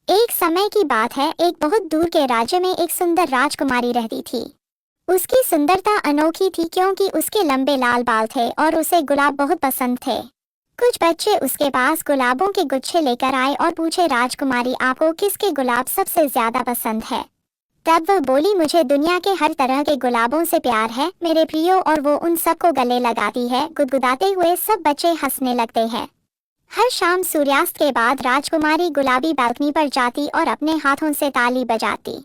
एक समय की बात है, एक बहुत दूर के राज्य में एक सुंदर राजकुमारी रहती थी। उसकी सुंदरता अनोखी थी क्योंकि उसके लंबे लाल बाल थे और उसे गुलाब बहुत पसंद थे। कुछ बच्चे उसके पास गुलाबों के गुच्छे लेकर आए और पूछे, राजकुमारी आपको किसके गुलाब सबसे ज्यादा पसंद है? तब वह बोली, मुझे दुनिया के हर तरह के गुलाबों से प्यार है मेरे प्रियो, और वो उन सबको गले लगाती है। गुदगुदाते हुए सब बच्चे हंसने लगते हैं। हर शाम सूर्यास्त के बाद राजकुमारी गुलाबी बालकनी पर जाती और अपने हाथों से ताली बजाती।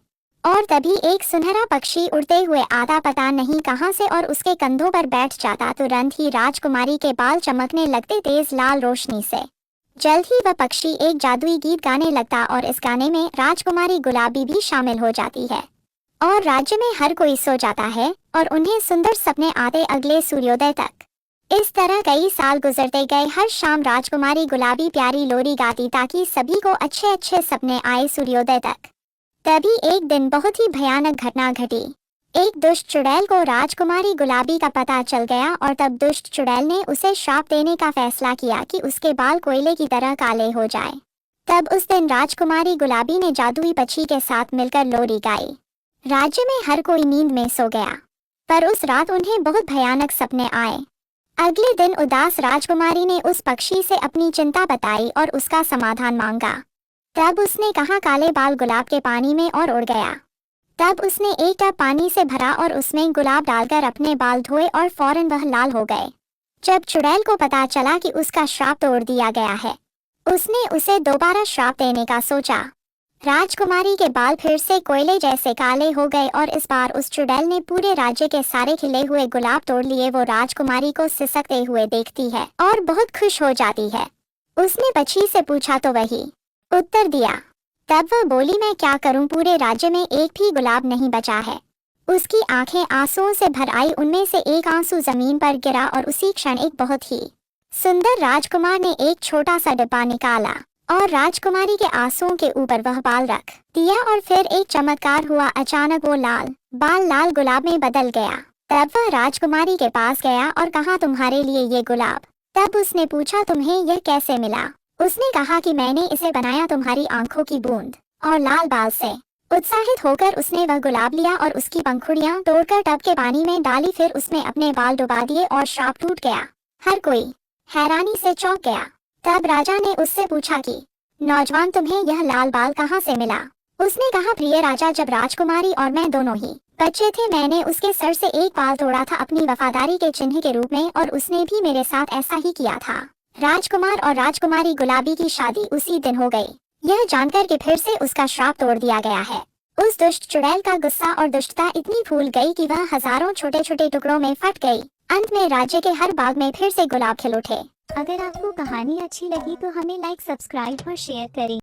और तभी एक सुनहरा पक्षी उड़ते हुए आता पता नहीं कहां से और उसके कंधों पर बैठ जाता। तुरंत ही राजकुमारी के बाल चमकने लगते तेज लाल रोशनी से। जल्द ही वह पक्षी एक जादुई गीत गाने लगता और इस गाने में राजकुमारी गुलाबी भी शामिल हो जाती है। और राज्य में हर कोई सो जाता है और उन्हें सुंदर सपने आते अगले सूर्योदय तक। इस तरह कई साल गुजरते गए। हर शाम राजकुमारी गुलाबी प्यारी लोरी गाती ताकि सभी को अच्छे अच्छे सपने आए सूर्योदय तक। तभी एक दिन बहुत ही भयानक घटना घटी। एक दुष्ट चुड़ैल को राजकुमारी गुलाबी का पता चल गया और तब दुष्ट चुड़ैल ने उसे श्राप देने का फैसला किया कि उसके बाल कोयले की तरह काले हो जाए। तब उस दिन राजकुमारी गुलाबी ने जादुई पक्षी के साथ मिलकर लोरी गाई। राज्य में हर कोई नींद में सो गया, पर उस रात उन्हें बहुत भयानक सपने आए। अगले दिन उदास राजकुमारी ने उस पक्षी से अपनी चिंता बताई और उसका समाधान मांगा। तब उसने कहा, काले बाल गुलाब के पानी में और उड़ गया। तब उसने एक टब पानी से भरा और उसमें गुलाब डालकर अपने बाल धोए और फौरन वह लाल हो गए। जब चुड़ैल को पता चला कि उसका श्राप तोड़ दिया गया है, उसने उसे दोबारा श्राप देने का सोचा। राजकुमारी के बाल फिर से कोयले जैसे काले हो गए और इस बार उस चुड़ैल ने पूरे राज्य के सारे खिले हुए गुलाब तोड़ लिए। वो राजकुमारी को सिसकते हुए देखती है और बहुत खुश हो जाती है। उसने पक्षी से पूछा तो वही उत्तर दिया। तब वह बोली, मैं क्या करूं, पूरे राज्य में एक भी गुलाब नहीं बचा है। उसकी आंखें आंसुओं से भर आई। उनमें से एक आंसू जमीन पर गिरा और उसी क्षण एक बहुत ही सुंदर राजकुमार ने एक छोटा सा डिब्बा निकाला और राजकुमारी के आंसुओं के ऊपर वह बाल रख दिया और फिर एक चमत्कार हुआ। अचानक वो बाल लाल गुलाब में बदल गया। तब वह राजकुमारी के पास गया और कहा, तुम्हारे लिए ये गुलाब। तब उसने पूछा, तुम्हें यह कैसे मिला? उसने कहा कि मैंने इसे बनाया तुम्हारी आंखों की बूंद और लाल बाल से। उत्साहित होकर उसने वह गुलाब लिया और उसकी पंखुड़ियां तोड़कर टब के पानी में डाली। फिर उसने अपने बाल डुबा दिए और श्राप टूट गया। हर कोई हैरानी से चौंक गया। तब राजा ने उससे पूछा कि नौजवान, तुम्हें यह लाल बाल कहाँ से मिला? उसने कहा, प्रिय राजा, जब राजकुमारी और मैं दोनों ही बच्चे थे, मैंने उसके सर से एक बाल तोड़ा था अपनी वफादारी के चिन्ह के रूप में, और उसने भी मेरे साथ ऐसा ही किया था। राजकुमार और राजकुमारी गुलाबी की शादी उसी दिन हो गई। यह जानकर कि फिर से उसका श्राप तोड़ दिया गया है, उस दुष्ट चुड़ैल का गुस्सा और दुष्टता इतनी फूल गई कि वह हजारों छोटे छोटे टुकड़ों में फट गई। अंत में राज्य के हर बाग में फिर से गुलाब खिल उठे। अगर आपको कहानी अच्छी लगी तो हमें लाइक, सब्सक्राइब और शेयर करें।